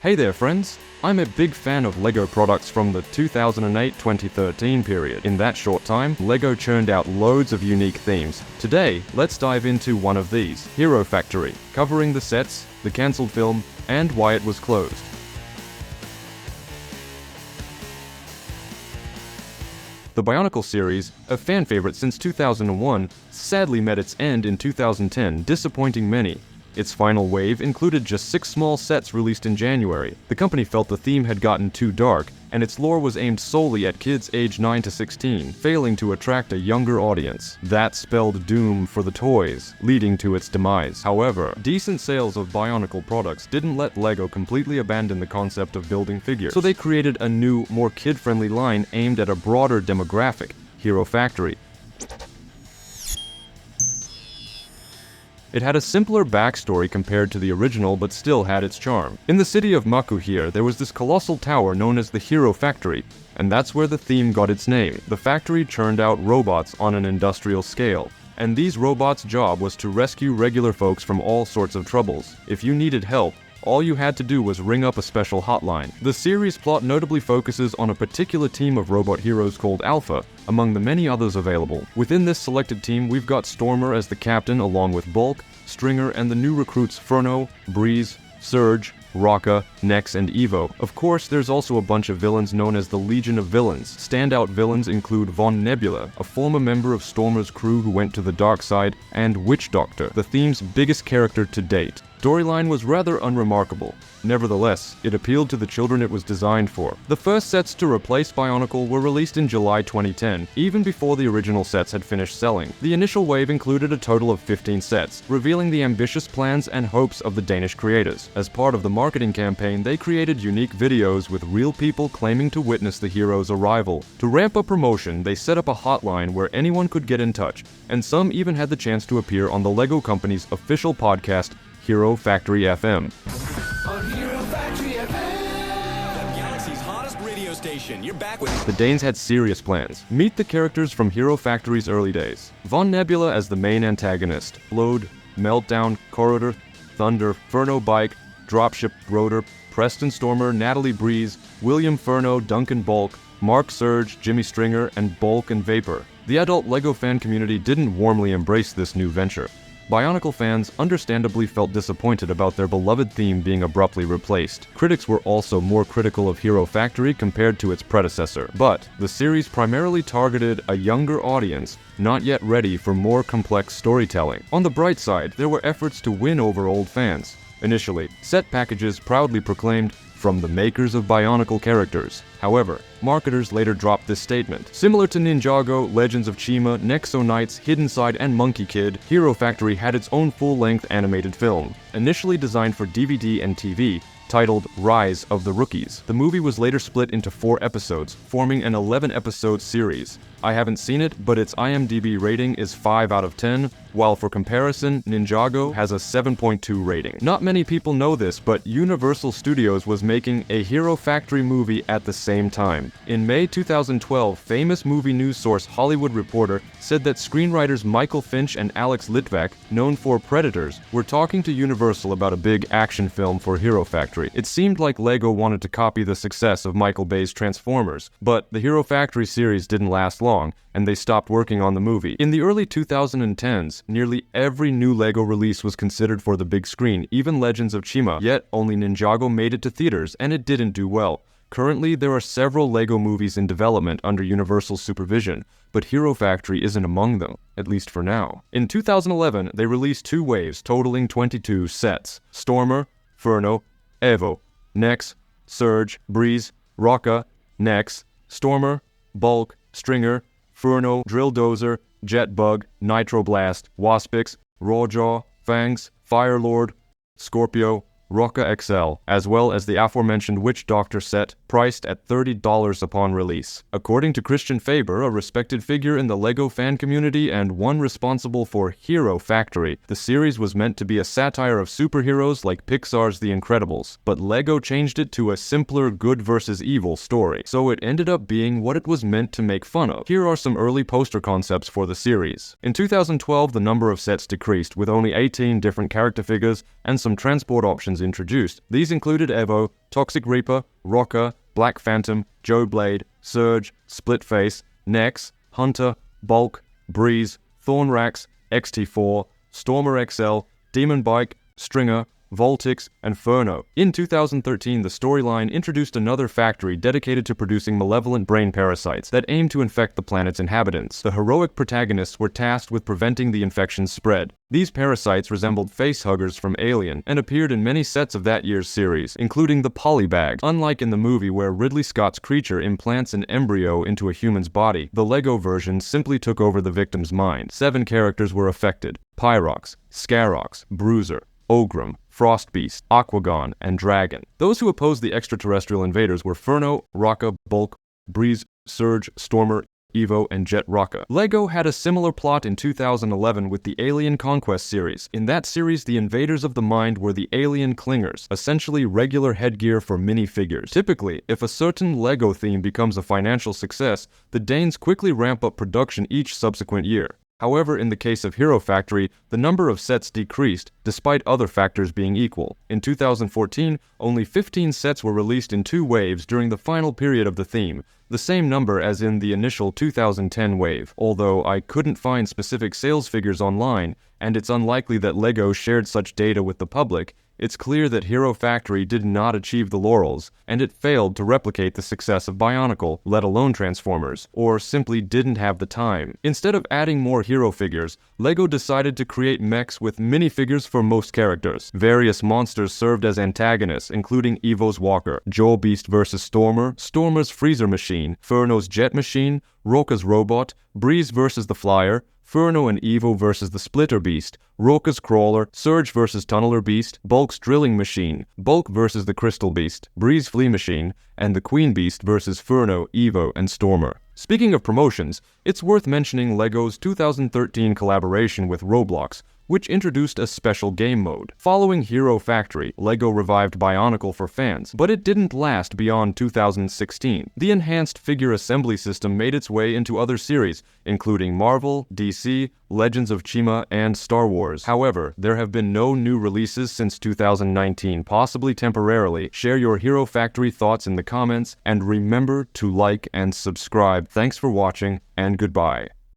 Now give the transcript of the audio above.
Hey there friends! I'm a big fan of LEGO products from the 2008-2013 period. In that short time, LEGO churned out loads of unique themes. Today, let's dive into one of these, Hero Factory, covering the sets, the cancelled film, and why it was closed. The Bionicle series, a fan favorite since 2001, sadly met its end in 2010, disappointing many. Its final wave included just 6 small sets released in January. The company felt the theme had gotten too dark, and its lore was aimed solely at kids aged 9 to 16, failing to attract a younger audience. That spelled doom for the toys, leading to its demise. However, decent sales of Bionicle products didn't let LEGO completely abandon the concept of building figures, so they created a new, more kid-friendly line aimed at a broader demographic, Hero Factory. It had a simpler backstory compared to the original, but still had its charm. In the city of Makuhir, there was this colossal tower known as the Hero Factory, and that's where the theme got its name. The factory churned out robots on an industrial scale, and these robots' job was to rescue regular folks from all sorts of troubles. If you needed help, all you had to do was ring up a special hotline. The series' plot notably focuses on a particular team of robot heroes called Alpha, among the many others available. Within this selected team, we've got Stormer as the captain along with Bulk, Stringer, and the new recruits Furno, Breeze, Surge, Rocka, Nex, and Evo. Of course, there's also a bunch of villains known as the Legion of Villains. Standout villains include Von Nebula, a former member of Stormer's crew who went to the dark side, and Witch Doctor, the theme's biggest character to date. Storyline was rather unremarkable. Nevertheless, it appealed to the children it was designed for. The first sets to replace Bionicle were released in July 2010, even before the original sets had finished selling. The initial wave included a total of 15 sets, revealing the ambitious plans and hopes of the Danish creators. As part of the marketing campaign, they created unique videos with real people claiming to witness the hero's arrival. To ramp up promotion, they set up a hotline where anyone could get in touch, and some even had the chance to appear on the LEGO company's official podcast, Hero Factory FM. On Hero Factory FM, the galaxy's hottest radio station. You're back with The Danes had serious plans. Meet the characters from Hero Factory's early days. Von Nebula as the main antagonist. Load, Meltdown, Corridor, Thunder, Furno Bike, Dropship Rotor, Preston Stormer, Natalie Breeze, William Furno, Duncan Bulk, Mark Surge, Jimmy Stringer, and Bulk and Vapor. The adult LEGO fan community didn't warmly embrace this new venture. Bionicle fans understandably felt disappointed about their beloved theme being abruptly replaced. Critics were also more critical of Hero Factory compared to its predecessor, but the series primarily targeted a younger audience, not yet ready for more complex storytelling. On the bright side, there were efforts to win over old fans. Initially, set packages proudly proclaimed, "From the makers of Bionicle characters." However, marketers later dropped this statement. Similar to Ninjago, Legends of Chima, Nexo Knights, Hidden Side, and Monkey Kid, Hero Factory had its own full-length animated film. Initially designed for DVD and TV, titled Rise of the Rookies. The movie was later split into 4 episodes, forming an 11-episode series. I haven't seen it, but its IMDb rating is 5 out of 10, while for comparison, Ninjago has a 7.2 rating. Not many people know this, but Universal Studios was making a Hero Factory movie at the same time. In May 2012, famous movie news source Hollywood Reporter said that screenwriters Michael Finch and Alex Litvak, known for Predators, were talking to Universal about a big action film for Hero Factory. It seemed like LEGO wanted to copy the success of Michael Bay's Transformers, but the Hero Factory series didn't last long, and they stopped working on the movie. In the early 2010s, nearly every new LEGO release was considered for the big screen, even Legends of Chima, yet only Ninjago made it to theaters, and it didn't do well. Currently, there are several LEGO movies in development under Universal's supervision, but Hero Factory isn't among them, at least for now. In 2011, they released 2 waves totaling 22 sets. Stormer, Furno, Evo, Nex, Surge, Breeze, Rocka, Nex, Stormer, Bulk, Stringer, Furno, Drill Dozer, Jetbug, Nitroblast, Waspix, Rawjaw, Fangs, Firelord, Scorpio, Rocka XL, as well as the aforementioned Witch Doctor set, priced at $30 upon release. According to Christian Faber, a respected figure in the LEGO fan community and one responsible for Hero Factory, the series was meant to be a satire of superheroes like Pixar's The Incredibles, but LEGO changed it to a simpler good versus evil story, so it ended up being what it was meant to make fun of. Here are some early poster concepts for the series. In 2012, the number of sets decreased, with only 18 different character figures and some transport options introduced. These included Evo, Toxic Reaper, Rocker, Black Phantom, Joe Blade, Surge, Splitface, Nex, Hunter, Bulk, Breeze, Thornrax, XT4, Stormer XL, Demon Bike, Stringer, Voltix, and Furno. In 2013, the storyline introduced another factory dedicated to producing malevolent brain parasites that aimed to infect the planet's inhabitants. The heroic protagonists were tasked with preventing the infection's spread. These parasites resembled facehuggers from Alien and appeared in many sets of that year's series, including the Polybag. Unlike in the movie where Ridley Scott's creature implants an embryo into a human's body, the Lego version simply took over the victim's mind. 7 characters were affected: Pyrox, Scarox, Bruiser, Ogrim, Frostbeast, Aquagon, and Dragon. Those who opposed the extraterrestrial invaders were Furno, Rocka, Bulk, Breeze, Surge, Stormer, Evo, and Jet Rocka. LEGO had a similar plot in 2011 with the Alien Conquest series. In that series, the invaders of the mind were the alien clingers, essentially regular headgear for minifigures. Typically, if a certain LEGO theme becomes a financial success, the Danes quickly ramp up production each subsequent year. However, in the case of Hero Factory, the number of sets decreased, despite other factors being equal. In 2014, only 15 sets were released in 2 waves during the final period of the theme, the same number as in the initial 2010 wave. Although I couldn't find specific sales figures online, and it's unlikely that LEGO shared such data with the public, it's clear that Hero Factory did not achieve the laurels, and it failed to replicate the success of Bionicle, let alone Transformers, or simply didn't have the time. Instead of adding more hero figures, LEGO decided to create mechs with minifigures for most characters. Various monsters served as antagonists, including Evo's Walker, Joe Beast vs. Stormer, Stormer's Freezer Machine, Furno's Jet Machine, Roka's Robot, Breeze vs. the Flyer, Furno and Evo vs. the Splitter Beast, Roka's Crawler, Surge vs. Tunneler Beast, Bulk's Drilling Machine, Bulk vs. the Crystal Beast, Breeze Flea Machine, and the Queen Beast vs. Furno, Evo, and Stormer. Speaking of promotions, it's worth mentioning LEGO's 2013 collaboration with Roblox, which introduced a special game mode. Following Hero Factory, LEGO revived Bionicle for fans, but it didn't last beyond 2016. The enhanced figure assembly system made its way into other series, including Marvel, DC, Legends of Chima, and Star Wars. However, there have been no new releases since 2019, possibly temporarily. Share your Hero Factory thoughts in the comments, and remember to like and subscribe. Thanks for watching, and goodbye.